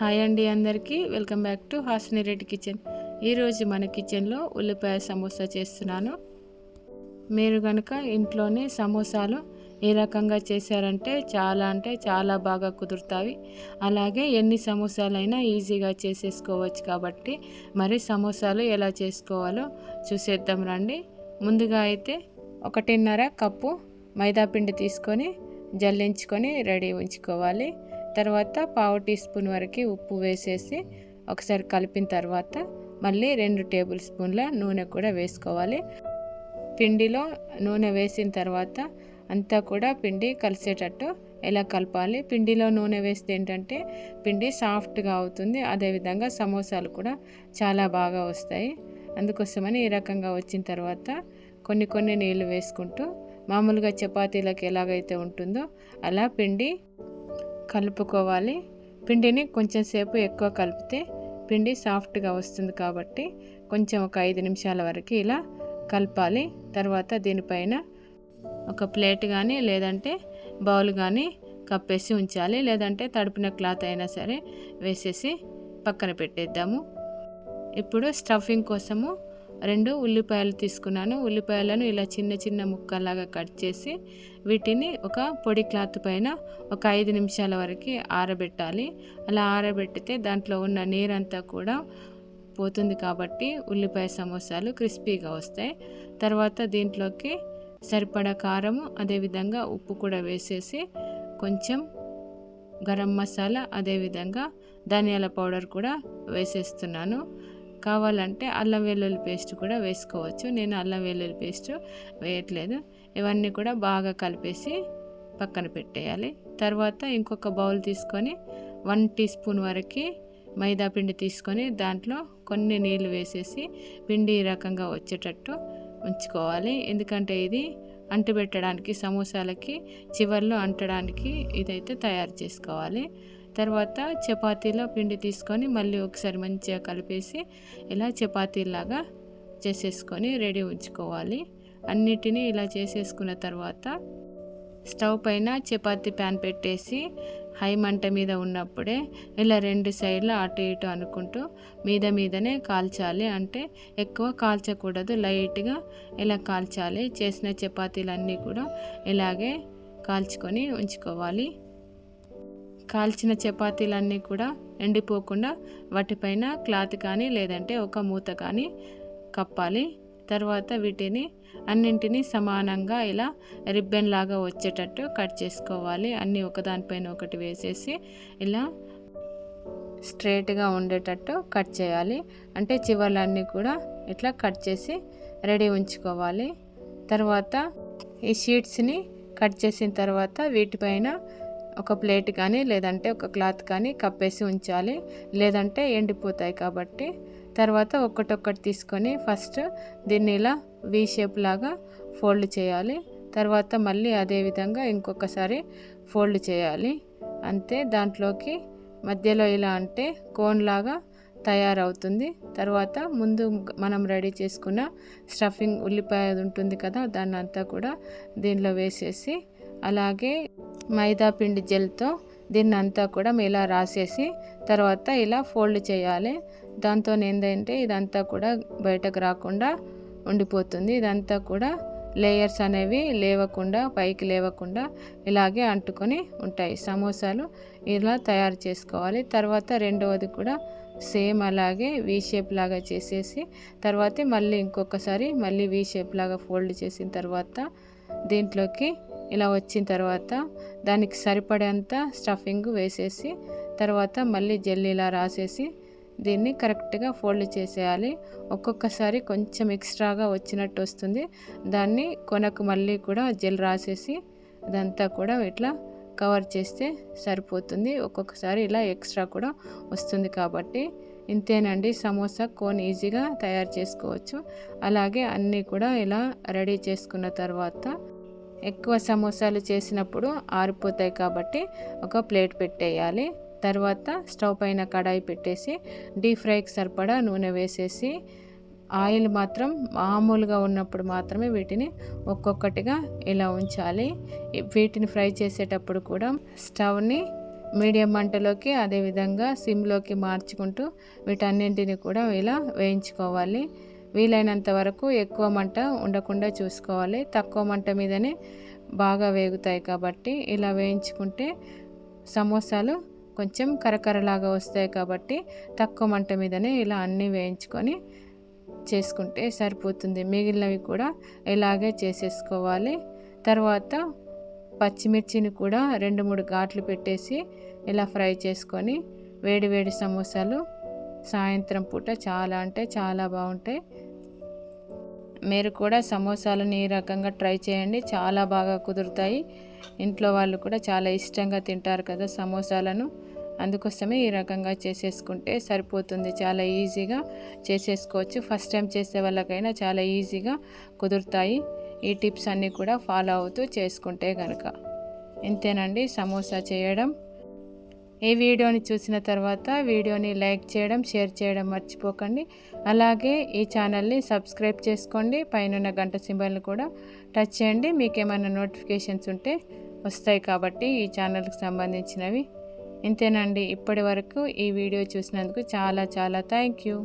Hi అండి, అందరికీ welcome back to Hasini Reddy kitchen. ఈరోజు మన కిచెన్లో ఉల్లిపాయ సమోసా చేస్తున్నాను. మీరు కనుక ఇంట్లోనే సమోసాలు ఏ రకంగా చేశారంటే చాలా బాగా కుదురుతాయి. అలాగే ఎన్ని సమోసాలైనా ఈజీగా చేసేసుకోవచ్చు. కాబట్టి మరి సమోసాలు ఎలా చేసుకోవాలో చూసేద్దాం రండి. ముందుగా అయితే 1.5 కప్పు మైదాపిండి తీసుకొని జల్లించుకొని రెడీ ఉంచుకోవాలి. తర్వాత 1/2 టీ స్పూన్ వరకు ఉప్పు వేసేసి ఒకసారి కలిపిన తర్వాత మళ్ళీ 2 టేబుల్ స్పూన్ల నూనె కూడా వేసుకోవాలి. పిండిలో నూనె వేసిన తర్వాత అంతా కూడా పిండి కలిసేటట్టు ఎలా కలపాలి. పిండిలో నూనె వేస్తే ఏంటంటే పిండి సాఫ్ట్గా అవుతుంది. అదేవిధంగా సమోసాలు కూడా చాలా బాగా వస్తాయి. అందుకోసమని ఈ రకంగా వచ్చిన తర్వాత కొన్ని నీళ్ళు వేసుకుంటూ మామూలుగా చపాతీలకు ఎలాగైతే ఉంటుందో అలా పిండి కలుపుకోవాలి. పిండిని కొంచెం సేపు ఎక్కువ కలిపితే పిండి సాఫ్ట్గా వస్తుంది. కాబట్టి కొంచెం ఒక 5 నిమిషాల వరకు ఇలా కలపాలి. తర్వాత దీనిపైన ఒక ప్లేట్ కానీ లేదంటే బౌల్ కానీ కప్పేసి ఉంచాలి. లేదంటే తడిపిన క్లాత్ అయినా సరే వేసేసి పక్కన పెట్టేద్దాము. ఇప్పుడు స్టఫింగ్ కోసము 2 ఉల్లిపాయలు తీసుకున్నాను. ఉల్లిపాయలను ఇలా చిన్న ముక్కలాగా కట్ చేసి వీటిని ఒక పొడి క్లాత్ పైన ఒక 5 నిమిషాల వరకు ఆరబెట్టాలి. అలా ఆరబెట్టితే దాంట్లో ఉన్న నీరంతా కూడా పోతుంది. కాబట్టి ఉల్లిపాయ సమోసాలు క్రిస్పీగా వస్తాయి. తర్వాత దీంట్లోకి సరిపడా కారము అదేవిధంగా ఉప్పు కూడా వేసేసి కొంచెం గరం మసాలా అదేవిధంగా ధనియాల పౌడర్ కూడా వేసేస్తున్నాను. కావాలంటే అల్లం వెల్లుల్లి పేస్ట్ కూడా వేసుకోవచ్చు. నేను అల్లం వెల్లుల్లి పేస్ట్ వేయట్లేదు. ఇవన్నీ కూడా బాగా కలిపేసి పక్కన పెట్టేయాలి. తర్వాత ఇంకొక బౌల్ తీసుకొని 1 టీ స్పూన్ వరకు మైదా పిండి తీసుకొని దాంట్లో కొన్ని నీళ్ళు వేసేసి పిండి ఈ రకంగా వచ్చేటట్టు ఉంచుకోవాలి. ఎందుకంటే ఇది అంటిపెట్టడానికి సమోసాలకి చివర్లో అంటడానికి ఇదైతే తయారు చేసుకోవాలి. తర్వాత చపాతీలో పిండి తీసుకొని మళ్ళీ ఒకసారి మంచిగా కలిపేసి ఇలా చపాతీలాగా చేసేసుకొని రెడీ ఉంచుకోవాలి. అన్నిటినీ ఇలా చేసేసుకున్న తర్వాత స్టవ్ పైన చపాతీ ప్యాన్ పెట్టేసి హై మంట మీద ఉన్నప్పుడే ఇలా 2 సైడ్లు అటు ఇటు అనుకుంటూ మీదనే కాల్చాలి. అంటే ఎక్కువ కాల్చకూడదు, లైట్గా ఇలా కాల్చాలి. చేసిన చపాతీలన్నీ కూడా ఇలాగే కాల్చుకొని ఉంచుకోవాలి. కాల్చిన చపాతీలన్నీ కూడా ఎండిపోకుండా వాటిపైన క్లాత్ కానీ లేదంటే ఒక మూత కానీ కప్పాలి. తర్వాత వీటిని అన్నింటినీ సమానంగా ఇలా రిబ్బన్ లాగా వచ్చేటట్టు కట్ చేసుకోవాలి. అన్నీ ఒకదానిపైన ఒకటి వేసేసి ఇలా స్ట్రైట్గా ఉండేటట్టు కట్ చేయాలి. అంటే చివర్లన్నీ కూడా ఇట్లా కట్ చేసి రెడీ ఉంచుకోవాలి. తర్వాత ఈ షీట్స్ని కట్ చేసిన తర్వాత వీటిపైన ఒక ప్లేట్ కానీ లేదంటే ఒక క్లాత్ కానీ కప్పేసి ఉంచాలి. లేదంటే ఎండిపోతాయి కాబట్టి తర్వాత ఒక్కటొక్కటి తీసుకొని ఫస్ట్ దీన్ని ఇలా వీ షేప్ లాగా ఫోల్డ్ చేయాలి. తర్వాత మళ్ళీ అదే విధంగా ఇంకొకసారి ఫోల్డ్ చేయాలి. అంతే, దాంట్లోకి మధ్యలో ఇలా అంటే కోన్ లాగా తయారవుతుంది. తర్వాత ముందు మనం రెడీ చేసుకున్న స్టఫింగ్ ఉల్లిపాయ ఉంటుంది కదా, దాన్ని అంతా కూడా దీనిలో వేసేసి అలాగే మైదా పిండి జెల్తో దీన్ని అంతా కూడా ఇలా రాసేసి తర్వాత ఇలా ఫోల్డ్ చేయాలి. దాంతో ఏంటంటే ఇదంతా కూడా బయటకు రాకుండా ఉండిపోతుంది. ఇదంతా కూడా లేయర్స్ అనేవి పైకి లేవకుండా ఇలాగే అంటుకొని ఉంటాయి. సమోసాలు ఇలా తయారు చేసుకోవాలి. తర్వాత రెండవది కూడా సేమ్ అలాగే వీ షేప్ లాగా చేసేసి తర్వాత మళ్ళీ ఇంకొకసారి మళ్ళీ వీ షేప్ లాగా ఫోల్డ్ చేసిన తర్వాత దీంట్లోకి ఇలా వచ్చిన తర్వాత దానికి సరిపడేంత స్టఫింగ్ వేసేసి తర్వాత మళ్ళీ జెల్ ఇలా రాసేసి దీన్ని కరెక్ట్గా ఫోల్డ్ చేసేయాలి. ఒక్కొక్కసారి కొంచెం ఎక్స్ట్రాగా వచ్చినట్టు వస్తుంది. దాన్ని కొనకు మళ్ళీ కూడా జెల్ రాసేసి అదంతా కూడా ఇట్లా కవర్ చేస్తే సరిపోతుంది. ఒక్కొక్కసారి ఇలా ఎక్స్ట్రా కూడా వస్తుంది. కాబట్టి ఇంతేనండి, సమోసా కోన్ ఈజీగా తయారు చేసుకోవచ్చు. అలాగే అన్నీ కూడా ఇలా రెడీ చేసుకున్న తర్వాత ఎక్కువ సమోసాలు చేసినప్పుడు ఆరిపోతాయి కాబట్టి ఒక ప్లేట్ పెట్టేయాలి. తర్వాత స్టవ్ పైన కడాయి పెట్టేసి డీప్ ఫ్రైకి సరిపడా నూనె వేసేసి ఆయిల్ మాత్రం మామూలుగా ఉన్నప్పుడు మాత్రమే వీటిని ఒక్కొక్కటిగా ఇలా ఉంచాలి. వీటిని ఫ్రై చేసేటప్పుడు కూడా స్టవ్ని మీడియం మంటలోకి అదేవిధంగా సిమ్లోకి మార్చుకుంటూ వీటన్నింటిని కూడా ఇలా వేయించుకోవాలి. వీలైనంత వరకు ఎక్కువ మంట ఉండకుండా చూసుకోవాలి. తక్కువ మంట మీదనే బాగా వేగుతాయి కాబట్టి ఇలా వేయించుకుంటే సమోసాలు కొంచెం కరకరలాగా వస్తాయి కాబట్టి తక్కువ మంట మీదనే ఇలా అన్నీ వేయించుకొని చేసుకుంటే సరిపోతుంది. మిగిలినవి కూడా ఇలాగే చేసేసుకోవాలి. తర్వాత పచ్చిమిర్చిని కూడా 2-3 ఘాట్లు పెట్టేసి ఇలా ఫ్రై చేసుకొని వేడి వేడి సమోసాలు సాయంత్రం పూట చాలా అంటే చాలా బాగుంటాయి. మీరు కూడా సమోసాలను ఈ రకంగా ట్రై చేయండి, చాలా బాగా కుదురుతాయి. ఇంట్లో వాళ్ళు కూడా చాలా ఇష్టంగా తింటారు కదా సమోసాలను. అందుకోసమే ఈ రకంగా చేసేసుకుంటే సరిపోతుంది. చాలా ఈజీగా చేసేసుకోవచ్చు. ఫస్ట్ టైం చేసే వాళ్ళకైనా చాలా ఈజీగా కుదురుతాయి. ఈ టిప్స్ అన్నీ కూడా ఫాలో అవుతూ చేసుకుంటే కనుక. ఇంతేనండి సమోసా చేయడం. ఈ వీడియోని చూసిన తర్వాత వీడియోని లైక్ చేయడం, షేర్ చేయడం మర్చిపోకండి. అలాగే ఈ ఛానల్ని సబ్స్క్రైబ్ చేసుకోండి. పైన గంట సింబల్ని కూడా టచ్ చేయండి. మీకేమైనా నోటిఫికేషన్స్ ఉంటే వస్తాయి కాబట్టి ఈ ఛానల్కి సంబంధించినవి. ఇంతేనండి. ఇప్పటి వరకు ఈ వీడియో చూసినందుకు చాలా చాలా థ్యాంక్ యూ.